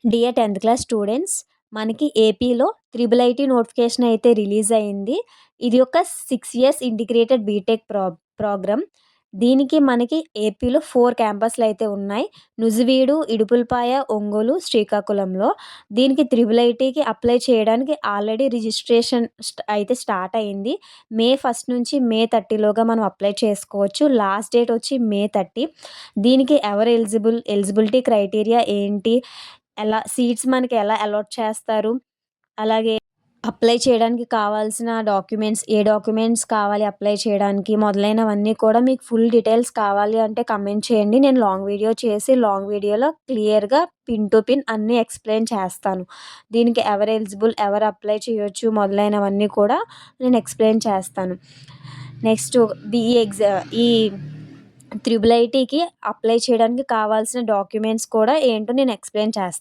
Dear 10th class students, మనకి ఏపీలో triple IT notification అయితే రిలీజ్ అయింది. ఇది ఒక 6 ఇయర్స్ ఇంటిగ్రేటెడ్ బీటెక్ ప్రోగ్రామ్. దీనికి మనకి ఏపీలో 4 క్యాంపస్‌లు అయితే ఉన్నాయి. నుజివీడు, ఇడుపులపాయ, ఒంగోలు, శ్రీకాకుళంలో. దీనికి త్రిబుల్ ఐటీకి అప్లై చేయడానికి ఆల్రెడీ రిజిస్ట్రేషన్ అయితే స్టార్ట్ అయింది. మే 1 నుంచి మే 30 లోగా మనం అప్లై చేసుకోవచ్చు. లాస్ట్ డేట్ వచ్చి మే 30. దీనికి ఎవరు ఎలిజిబిలిటీ క్రైటీరియా ఏంటి? సీట్స్ మనకి ఎలా అలాట్ చేస్తారు? అలాగే అప్లై చేయడానికి కావాల్సిన డాక్యుమెంట్స్, ఏ డాక్యుమెంట్స్ కావాలి అప్లై చేయడానికి మొదలైనవన్నీ కూడా మీకు ఫుల్ డీటెయిల్స్ కావాలి అంటే కమెంట్ చేయండి. నేను లాంగ్ వీడియో చేసి లాంగ్ వీడియోలో క్లియర్‌గా పిన్ టు పిన్ అన్నీ ఎక్స్‌ప్లెయిన్ చేస్తాను. దీనికి ఎవరు ఎలిజిబుల్, ఎవరు అప్లై చేయొచ్చు మొదలైనవన్నీ కూడా నేను ఎక్స్‌ప్లెయిన్ చేస్తాను. నెక్స్ట్ ఈ త్రిబుల్ ఐటీకి అప్లై చేయడానికి కావాల్సిన డాక్యుమెంట్స్ కూడా ఏంటో నేను ఎక్స్‌ప్లెయిన్ చేస్తాను.